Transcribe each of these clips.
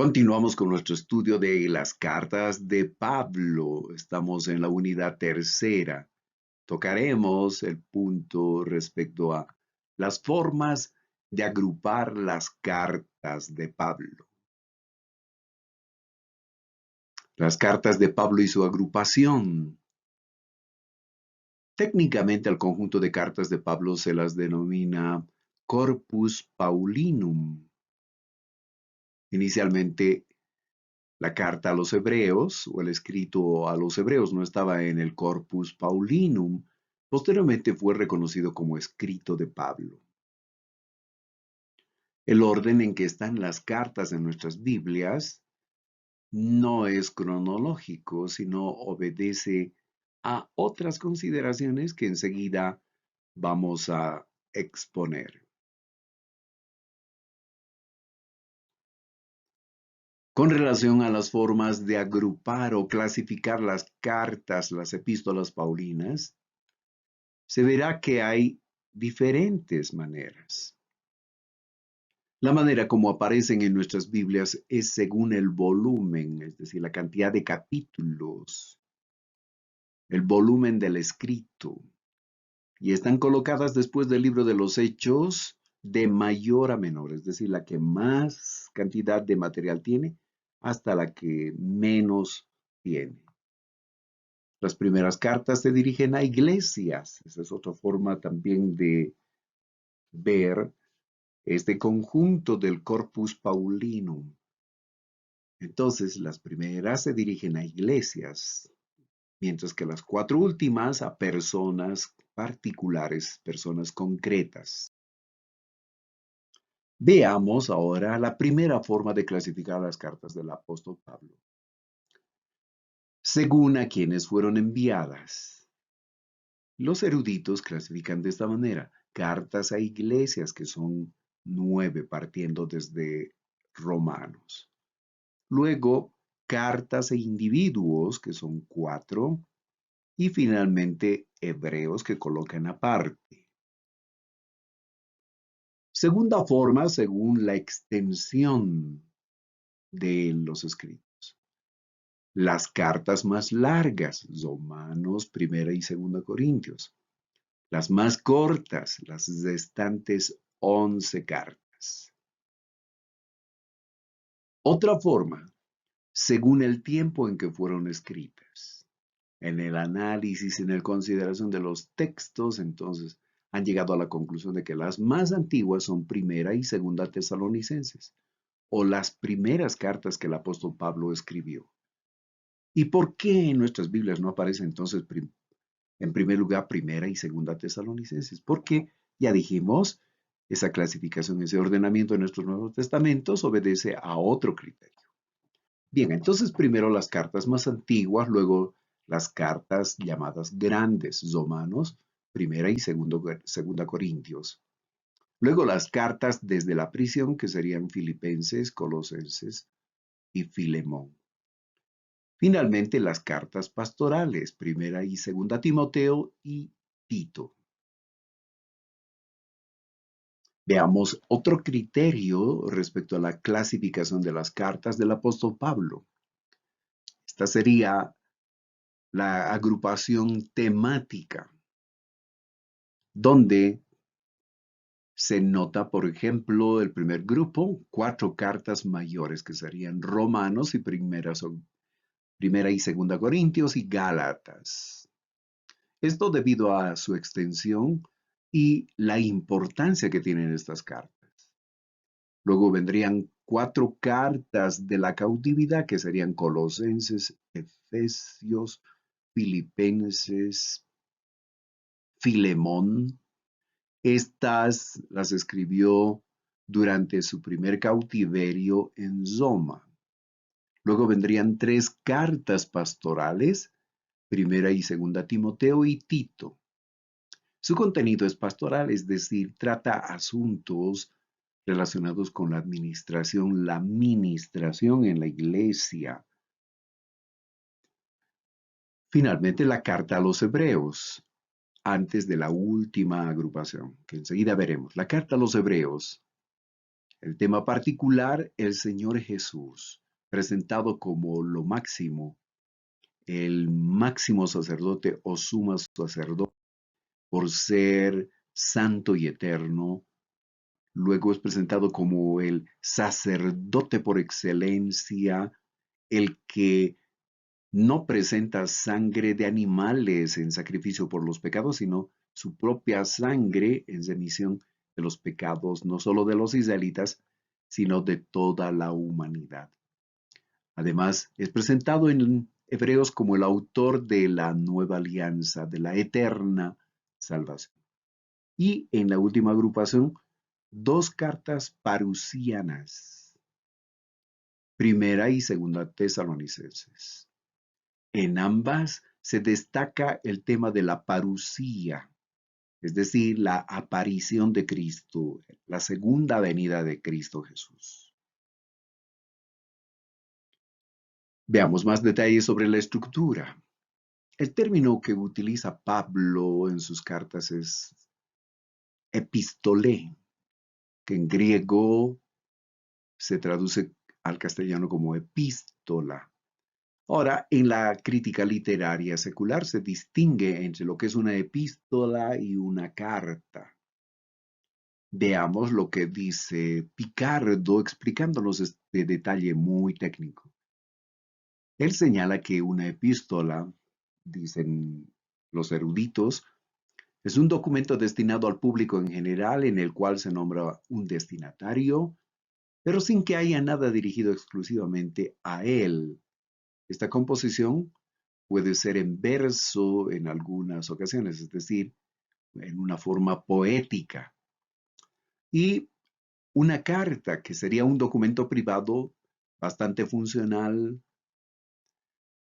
Continuamos con nuestro estudio de las cartas de Pablo. Estamos en la unidad tercera. Tocaremos el punto respecto a las formas de agrupar las cartas de Pablo. Las cartas de Pablo y su agrupación. Técnicamente al conjunto de cartas de Pablo se las denomina Corpus Paulinum. Inicialmente la carta a los hebreos o el escrito a los hebreos no estaba en el Corpus Paulinum. Posteriormente fue reconocido como escrito de Pablo. El orden en que están las cartas en nuestras Biblias no es cronológico, sino obedece a otras consideraciones que enseguida vamos a exponer. Con relación a las formas de agrupar o clasificar las cartas, las epístolas paulinas, se verá que hay diferentes maneras. La manera como aparecen en nuestras Biblias es según el volumen, es decir, la cantidad de capítulos, el volumen del escrito, y están colocadas después del libro de los Hechos de mayor a menor, es decir, la que más cantidad de material tiene hasta la que menos tiene. Las primeras cartas se dirigen a iglesias. Esa es otra forma también de ver este conjunto del Corpus Paulinum. Entonces, las primeras se dirigen a iglesias, mientras que las cuatro últimas a personas particulares, personas concretas. Veamos ahora la primera forma de clasificar las cartas del apóstol Pablo. Según a quienes fueron enviadas. Los eruditos clasifican de esta manera: cartas a iglesias, que son 9, partiendo desde Romanos. Luego, cartas a individuos, que son 4. Y finalmente, hebreos, que colocan aparte. Segunda forma, según la extensión de los escritos. Las cartas más largas, Romanos, Primera y Segunda Corintios. Las más cortas, las restantes 11 cartas. Otra forma, según el tiempo en que fueron escritas. En el análisis, en la consideración de los textos, entonces han llegado a la conclusión de que las más antiguas son Primera y Segunda Tesalonicenses, o las primeras cartas que el apóstol Pablo escribió. ¿Y por qué en nuestras Biblias no aparece entonces en primer lugar Primera y Segunda Tesalonicenses? Porque, ya dijimos, esa clasificación, ese ordenamiento de nuestros Nuevos Testamentos obedece a otro criterio. Bien, entonces primero las cartas más antiguas, luego las cartas llamadas grandes, Romanos, Primera y Segunda Corintios. Luego las cartas desde la prisión, que serían Filipenses, Colosenses y Filemón. Finalmente, las cartas pastorales, Primera y Segunda Timoteo y Tito. Veamos otro criterio respecto a la clasificación de las cartas del apóstol Pablo. Esta sería la agrupación temática, donde se nota, por ejemplo, el primer grupo, 4 cartas mayores, que serían Romanos y Primera y Segunda Corintios y Gálatas. Esto debido a su extensión y la importancia que tienen estas cartas. Luego vendrían 4 cartas de la cautividad, que serían Colosenses, Efesios, Filipenses, Filemón. Estas las escribió durante su primer cautiverio en Roma. Luego vendrían 3 cartas pastorales, Primera y Segunda Timoteo y Tito. Su contenido es pastoral, es decir, trata asuntos relacionados con la ministración en la iglesia. Finalmente, la carta a los hebreos, antes de la última agrupación, que enseguida veremos. La carta a los hebreos El tema particular, el Señor Jesús, presentado como lo máximo, el máximo sacerdote o sumo sacerdote por ser santo y eterno. Luego es presentado como el sacerdote por excelencia, el que no presenta sangre de animales en sacrificio por los pecados, sino su propia sangre en remisión de los pecados, no solo de los israelitas, sino de toda la humanidad. Además, es presentado en Hebreos como el autor de la nueva alianza, de la eterna salvación. Y en la última agrupación, dos cartas parusianas, primera y segunda Tesalonicenses. En ambas se destaca el tema de la parusía, es decir, la aparición de Cristo, la segunda venida de Cristo Jesús. Veamos más detalles sobre la estructura. El término que utiliza Pablo en sus cartas es epistolé, que en griego se traduce al castellano como epístola. Ahora, en la crítica literaria secular se distingue entre lo que es una epístola y una carta. Veamos lo que dice Picardo explicándonos este detalle muy técnico. Él señala que una epístola, dicen los eruditos, es un documento destinado al público en general en el cual se nombra un destinatario, pero sin que haya nada dirigido exclusivamente a él. Esta composición puede ser en verso en algunas ocasiones, es decir, en una forma poética. Y una carta, que sería un documento privado bastante funcional,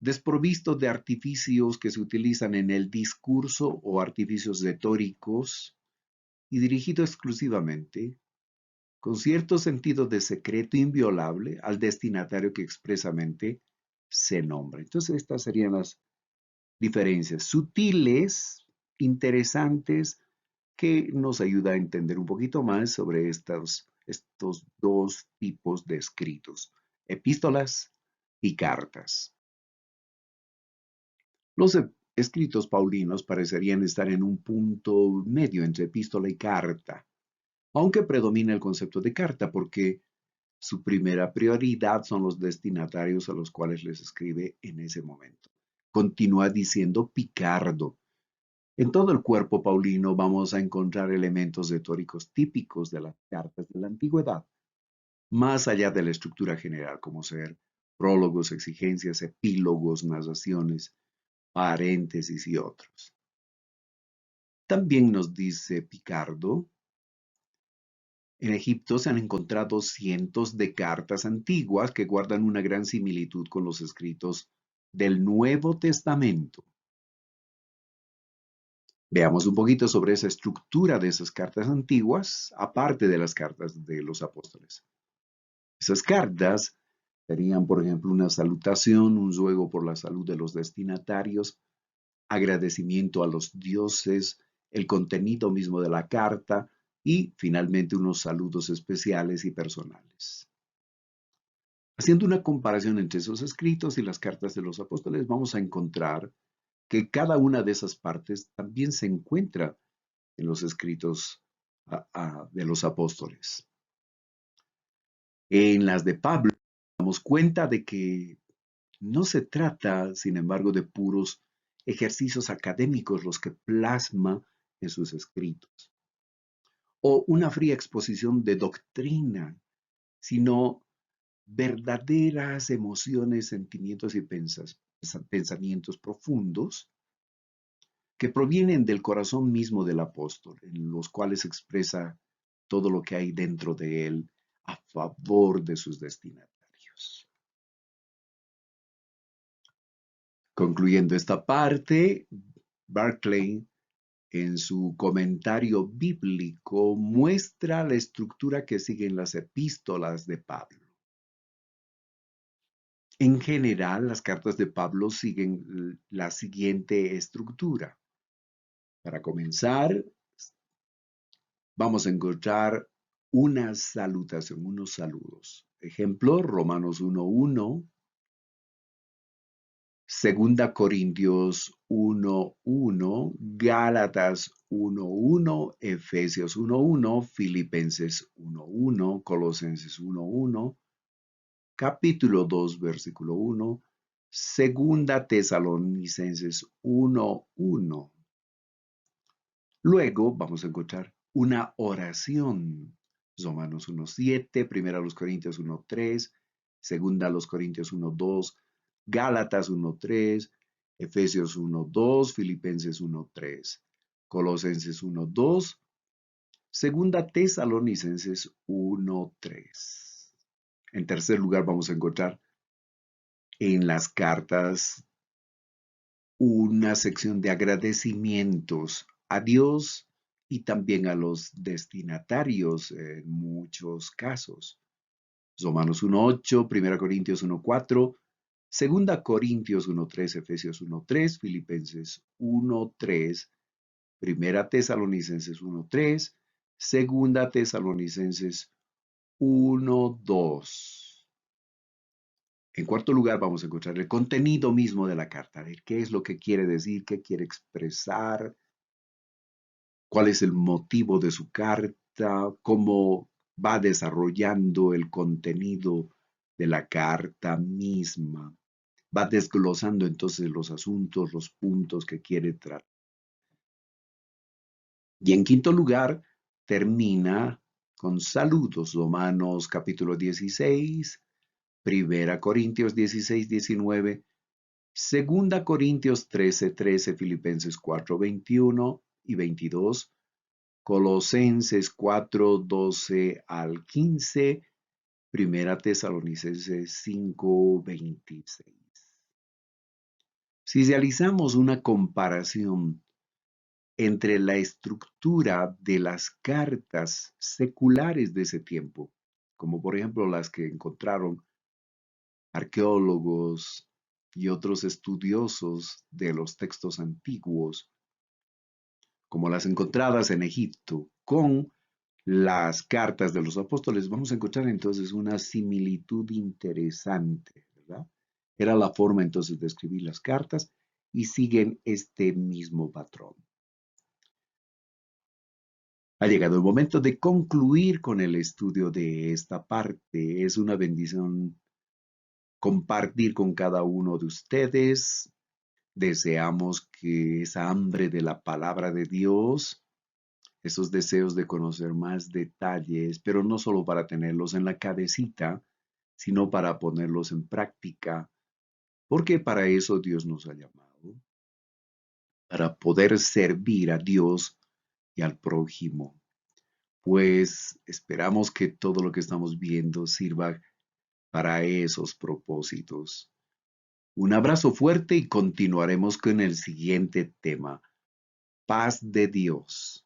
desprovisto de artificios que se utilizan en el discurso o artificios retóricos y dirigido exclusivamente, con cierto sentido de secreto inviolable, al destinatario que expresamente se nombra. Entonces, estas serían las diferencias sutiles, interesantes, que nos ayuda a entender un poquito más sobre estos dos tipos de escritos, epístolas y cartas. Los escritos paulinos parecerían estar en un punto medio entre epístola y carta, aunque predomina el concepto de carta porque su primera prioridad son los destinatarios a los cuales les escribe en ese momento. Continúa diciendo Picardo. En todo el cuerpo paulino vamos a encontrar elementos retóricos típicos de las cartas de la antigüedad, más allá de la estructura general, como ser prólogos, exigencias, epílogos, narraciones, paréntesis y otros. También nos dice Picardo, en Egipto se han encontrado cientos de cartas antiguas que guardan una gran similitud con los escritos del Nuevo Testamento. Veamos un poquito sobre esa estructura de esas cartas antiguas, aparte de las cartas de los apóstoles. Esas cartas tenían, por ejemplo, una salutación, un ruego por la salud de los destinatarios, agradecimiento a los dioses, el contenido mismo de la carta y, finalmente, unos saludos especiales y personales. Haciendo una comparación entre esos escritos y las cartas de los apóstoles, vamos a encontrar que cada una de esas partes también se encuentra en los escritos de los apóstoles. En las de Pablo, damos cuenta de que no se trata, sin embargo, de puros ejercicios académicos los que plasma en sus escritos, o una fría exposición de doctrina, sino verdaderas emociones, sentimientos y pensamientos profundos que provienen del corazón mismo del apóstol, en los cuales expresa todo lo que hay dentro de él a favor de sus destinatarios. Concluyendo esta parte, Barclay, en su comentario bíblico, muestra la estructura que siguen las epístolas de Pablo. En general, las cartas de Pablo siguen la siguiente estructura. Para comenzar, vamos a encontrar una salutación, unos saludos. Ejemplo, Romanos 1:1, Segunda Corintios 1:1, Gálatas 1:1, Efesios 1:1, Filipenses 1:1, Colosenses 1:1, capítulo 2, versículo 1, Segunda Tesalonicenses 1:1. Luego vamos a encontrar una oración. Romanos 1:7, Primera a los Corintios 1:3, Segunda a los Corintios 1:2, Gálatas 1:3, Efesios 1:2, Filipenses 1:3, Colosenses 1:2, Segunda Tesalonicenses 1:3. En tercer lugar vamos a encontrar en las cartas una sección de agradecimientos a Dios y también a los destinatarios en muchos casos. Romanos 1:8, 1 Corintios 1:4, 2 Corintios 1:3, Efesios 1:3, Filipenses 1:3, 1 Tesalonicenses 1:3, 2 Tesalonicenses 1:2. En cuarto lugar, vamos a encontrar el contenido mismo de la carta, ver qué es lo que quiere decir, qué quiere expresar, cuál es el motivo de su carta, cómo va desarrollando el contenido de la carta misma. Va desglosando entonces los asuntos, los puntos que quiere tratar. Y en quinto lugar, termina con saludos. Romanos capítulo 16, Primera Corintios 16-19, Segunda Corintios 13-13, Filipenses 4:21 y 22, Colosenses 4:12 al 15, Primera Tesalonicenses 5:26. Si realizamos una comparación entre la estructura de las cartas seculares de ese tiempo, como por ejemplo las que encontraron arqueólogos y otros estudiosos de los textos antiguos, como las encontradas en Egipto, con las cartas de los apóstoles, vamos a encontrar entonces una similitud interesante, ¿verdad? Era la forma entonces de escribir las cartas y siguen este mismo patrón. Ha llegado el momento de concluir con el estudio de esta parte. Es una bendición compartir con cada uno de ustedes. Deseamos que esa hambre de la palabra de Dios, esos deseos de conocer más detalles, pero no solo para tenerlos en la cabecita, sino para ponerlos en práctica, porque para eso Dios nos ha llamado, para poder servir a Dios y al prójimo. Pues esperamos que todo lo que estamos viendo sirva para esos propósitos. Un abrazo fuerte y continuaremos con el siguiente tema. Paz de Dios.